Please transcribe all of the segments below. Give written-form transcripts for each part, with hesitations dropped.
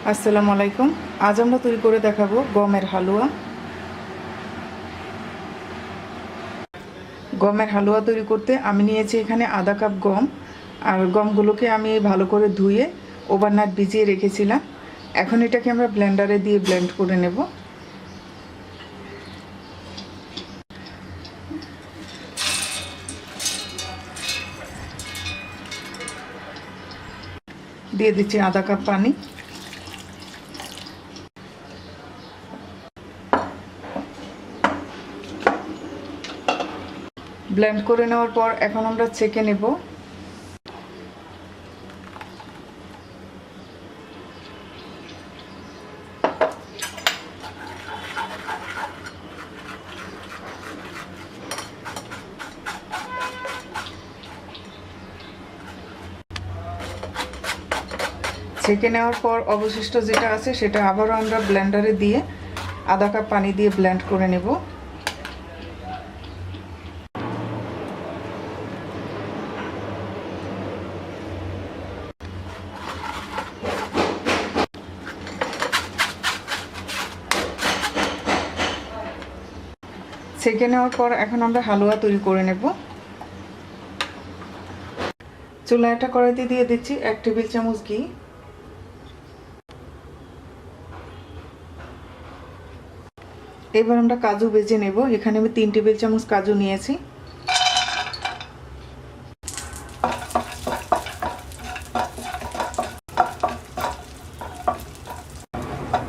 আসসালামু আলাইকুম। আজ আমরা তৈরি করে দেখাবো গমের হালুয়া। গমের হালুয়া তৈরি করতে আমি নিয়েছি এখানে আধা কাপ গম। আর গমগুলোকে আমি ভালো করে ধুয়ে ওভারনাইট ভিজিয়ে রেখেছিলাম। এখন এটাকে আমরা ব্লেন্ডারে দিয়ে ব্লেন্ড করে নেব। দিয়ে দিচ্ছি আধা কাপ পানি। ব্লেন্ড করে নেওয়ার পর এখন আমরা ছেঁকে নেব। ছেঁকে নেওয়ার পর অবশিষ্ট যেটা আছে সেটা আবারও আমরা ব্লেন্ডারে দিয়ে আধা কাপ পানি দিয়ে ব্লেন্ড করে নেব। ছেঁকে নেওয়ার পর এখন আমরা হালুয়া তৈরি করে নেব। চুলায় একটা কড়াইতে দিয়ে দিচ্ছি 1 টেবিল চামচ ঘি। এবার আমরা কাজু ভেজে নেব। এখানে আমি 3 টেবিল চামচ কাজু নিয়েছি।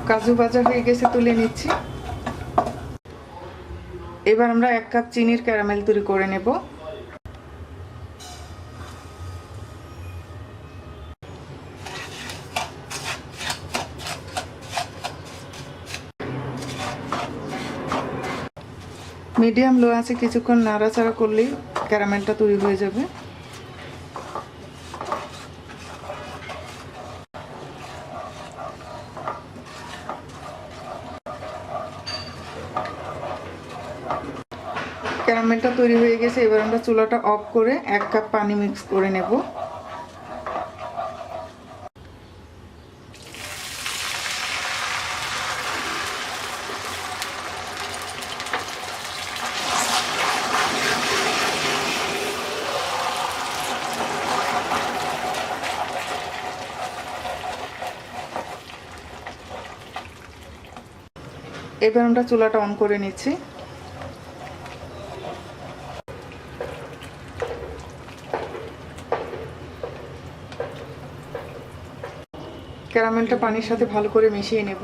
কাজু ভাজা হয়ে গেছে, তুলে নিচ্ছি। এবার আমরা 1 কাপ চিনির ক্যারামেল তৈরি করে নেব। মিডিয়াম লো আছে কিছুক্ষণ নাড়াচাড়া করলেই ক্যারামেলটা তৈরি হয়ে যাবে। ক্যারামেলটা তৈরি হয়ে গেছে। এবার আমরা চুলাটা অফ করে 1 কাপ পানি মিক্স করে নেব। এবার আমরা চুলাটা অন করে নিচ্ছি। ক্যারামেলটা পানির সাথে ভালো করে মিশিয়ে নেব।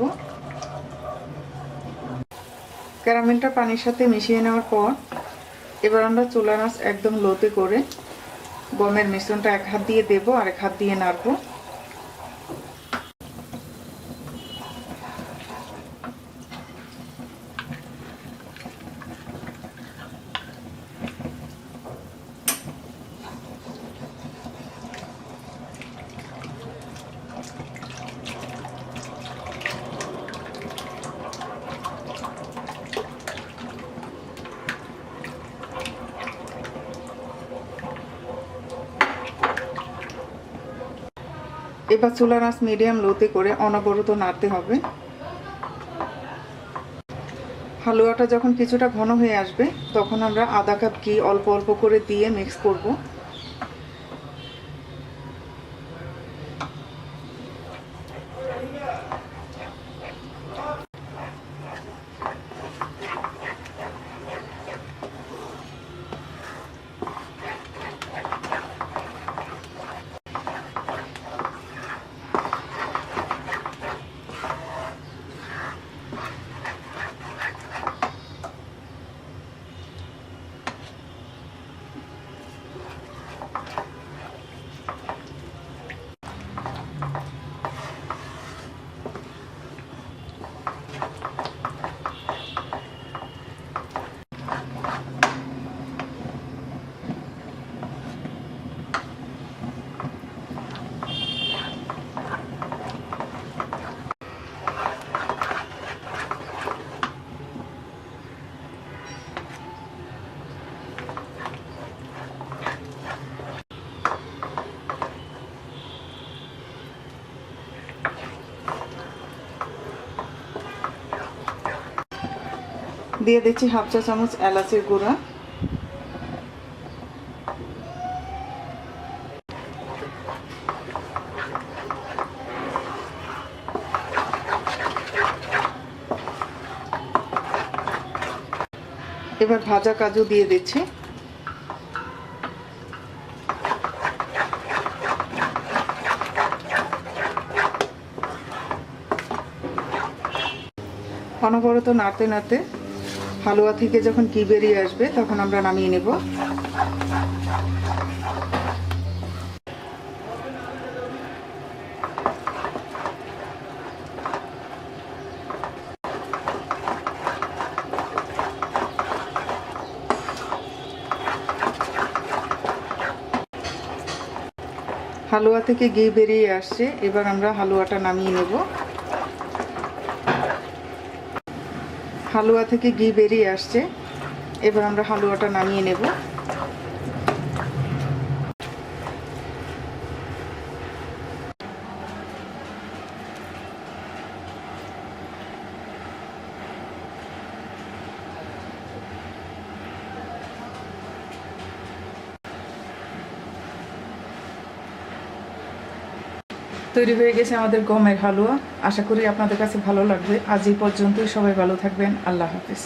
ক্যারামেলটা পানির সাথে মিশিয়ে নেওয়ার পর এবার আমরা চুলার আঁচ একদম লোতে করে গমের মিশ্রণটা 1 হাত দিয়ে দেব আর 1 হাত দিয়ে নাড়বো। এবার চুলার আঁচ মিডিয়াম লোতে করে অনবরত নাড়তে হবে। হালুয়াটা যখন কিছুটা ঘন হয়ে আসবে তখন আমরা আধা কাপ ঘি অল্প অল্প করে দিয়ে মিক্স করব। দিয়ে দিচ্ছি হাফ চা চামচ এলাচের গুঁড়া, এবার ভাজা কাজু দিয়ে দিচ্ছি। অনবরত নাড়তে নাড়তে হালুয়া থেকে যখন ঘি বেরিয়ে আসবে তখন আমরা নামিয়ে নেব। হালুয়া থেকে ঘি বেরিয়ে আসছে, এবার আমরা হালুয়াটা নামিয়ে নেব। হালুয়া থেকে ঘি বেরিয়ে আসছে, এবার আমরা হালুয়াটা নামিয়ে নেব। তৈরি হয়ে গেছে আমাদের গমের হালুয়া। আশা করি আপনাদের কাছে ভালো লাগবে। আজ এই পর্যন্তই। সবাই ভালো থাকবেন। আল্লাহ হাফেজ।